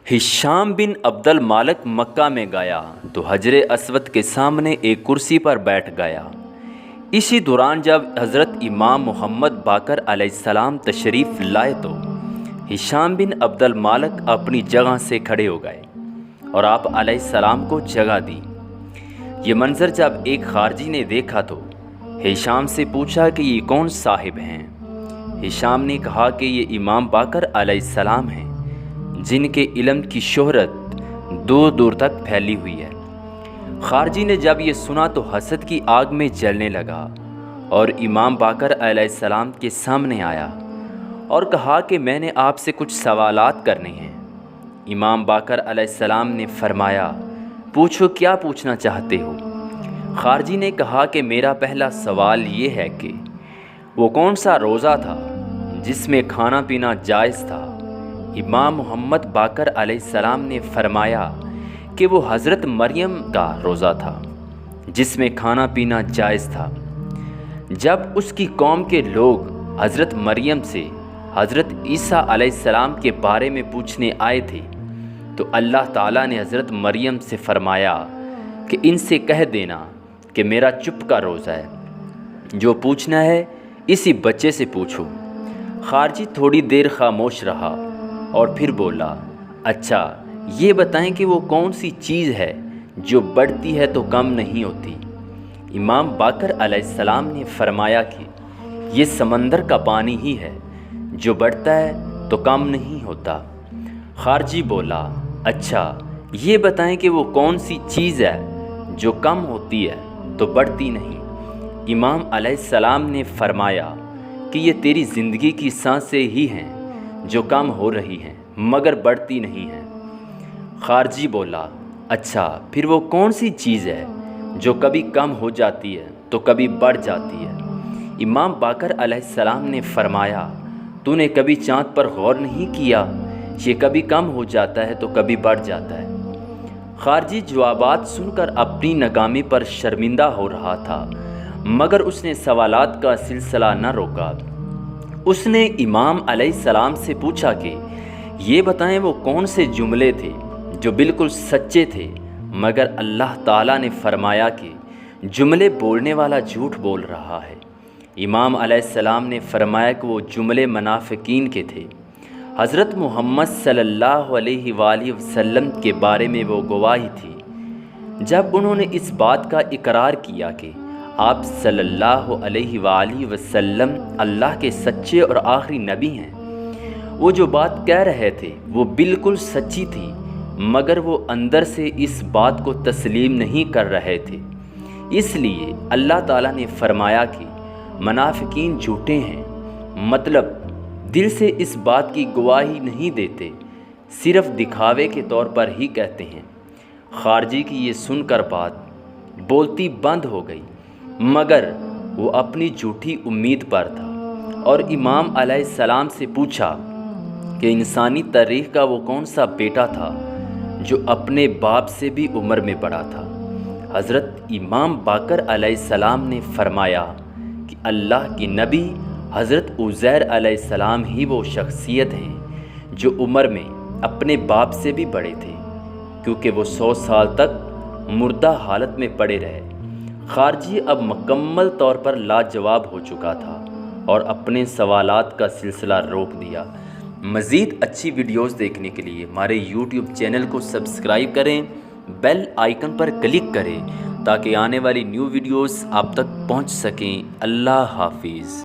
Hisham बिन अब्दुल मालिक मक्का में गया तो हजर अस्वद के सामने एक कुर्सी पर बैठ गया। इसी दौरान जब हज़रत इमाम मोहम्मद बाकर अलैहिस्सलाम तशरीफ़ लाए तो हिशाम बिन अब्दुल मालिक अपनी जगह से खड़े हो गए और आप अलैहिस्सलाम को जगह दी। ये मंज़र जब एक खारजी ने देखा तो हिशाम से पूछा कि ये कौन साहिब हैं। हिशाम ने कहा कि ये इमाम बाकर अलैहिस्सलाम हैं जिनके इल्म की शोहरत दूर दूर तक फैली हुई है। खारजी ने जब ये सुना तो हसद की आग में जलने लगा और इमाम बाकर अलैहिस्सलाम के सामने आया और कहा कि मैंने आपसे कुछ सवालात करने हैं। इमाम बाकर अलैहिस्सलाम ने फरमाया, पूछो, क्या पूछना चाहते हो। खारजी ने कहा कि मेरा पहला सवाल ये है कि वो कौन सा रोज़ा था जिसमें खाना पीना जायज़ था। इमाम मोहम्मद बाकर अलैहिस्सलाम ने फरमाया कि वो हज़रत मरियम का रोज़ा था जिसमें खाना पीना जायज़ था। जब उसकी कौम के लोग हज़रत मरियम से हज़रत ईसा अलैहिस्सलाम के बारे में पूछने आए थे तो अल्लाह ताला ने हज़रत मरियम से फरमाया कि इनसे कह देना कि मेरा चुप का रोज़ा है, जो पूछना है इसी बच्चे से पूछो। खारजी थोड़ी देर खामोश रहा और फिर बोला, अच्छा ये बताएं कि वो कौन सी चीज़ है जो बढ़ती है तो कम नहीं होती। इमाम बाकर अलैहिस्सलाम ने फरमाया कि ये समंदर का पानी ही है, जो बढ़ता है तो कम नहीं होता। खारजी बोला, अच्छा ये बताएं कि वो कौन सी चीज़ है जो कम होती है तो बढ़ती नहीं। इमाम अलैहिस्सलाम ने फरमाया कि ये तेरी ज़िंदगी की सांसें ही हैं जो कम हो रही हैं मगर बढ़ती नहीं हैं। खारजी बोला, अच्छा फिर वो कौन सी चीज़ है जो कभी कम हो जाती है तो कभी बढ़ जाती है। इमाम बाकर अलैहिस्सलाम ने फरमाया, तूने कभी चाँद पर गौर नहीं किया, ये कभी कम हो जाता है तो कभी बढ़ जाता है। खारजी जवाबात सुनकर अपनी नाकामी पर शर्मिंदा हो रहा था मगर उसने सवालात का सिलसिला न रोका। उसने इमाम अलैहिस्सलाम से पूछा कि ये बताएं वो कौन से जुमले थे जो बिल्कुल सच्चे थे मगर अल्लाह ताला ने फरमाया कि जुमले बोलने वाला झूठ बोल रहा है। इमाम अलैहिस्सलाम ने फरमाया कि वो जुमले मुनाफिकीन के थे। हज़रत मोहम्मद सल्लल्लाहु अलैहि वसल्लम के बारे में वो गवाही थी जब उन्होंने इस बात का इकरार किया कि आप सल्लल्लाहु अलैहि वसल्लम अल्लाह के सच्चे और आखिरी नबी हैं। वो जो बात कह रहे थे वो बिल्कुल सच्ची थी मगर वो अंदर से इस बात को तस्लीम नहीं कर रहे थे। इसलिए अल्लाह ताला ने फरमाया कि मुनाफिकीन झूठे हैं, मतलब दिल से इस बात की गवाही नहीं देते, सिर्फ दिखावे के तौर पर ही कहते हैं। खारजी की ये सुनकर बात बोलती बंद हो गई मगर वो अपनी झूठी उम्मीद पर था और इमाम अलैहिस्सलाम से पूछा कि इंसानी तारीख़ का वो कौन सा बेटा था जो अपने बाप से भी उम्र में बड़ा था। हज़रत इमाम बाकर अलैहिस्सलाम ने फरमाया कि अल्लाह की नबी हज़रत उज़ैर अलैहिस्सलाम ही वो शख्सियत हैं जो उम्र में अपने बाप से भी बड़े थे, क्योंकि वो 100 साल तक मुर्दा हालत में पड़े रहे। खारजी अब मुकम्मल तौर पर लाजवाब हो चुका था और अपने सवालात का सिलसिला रोक दिया। मज़ीद अच्छी वीडियोस देखने के लिए हमारे YouTube चैनल को सब्सक्राइब करें, बेल आइकन पर क्लिक करें ताकि आने वाली न्यू वीडियोस आप तक पहुंच सकें। अल्लाह हाफिज़।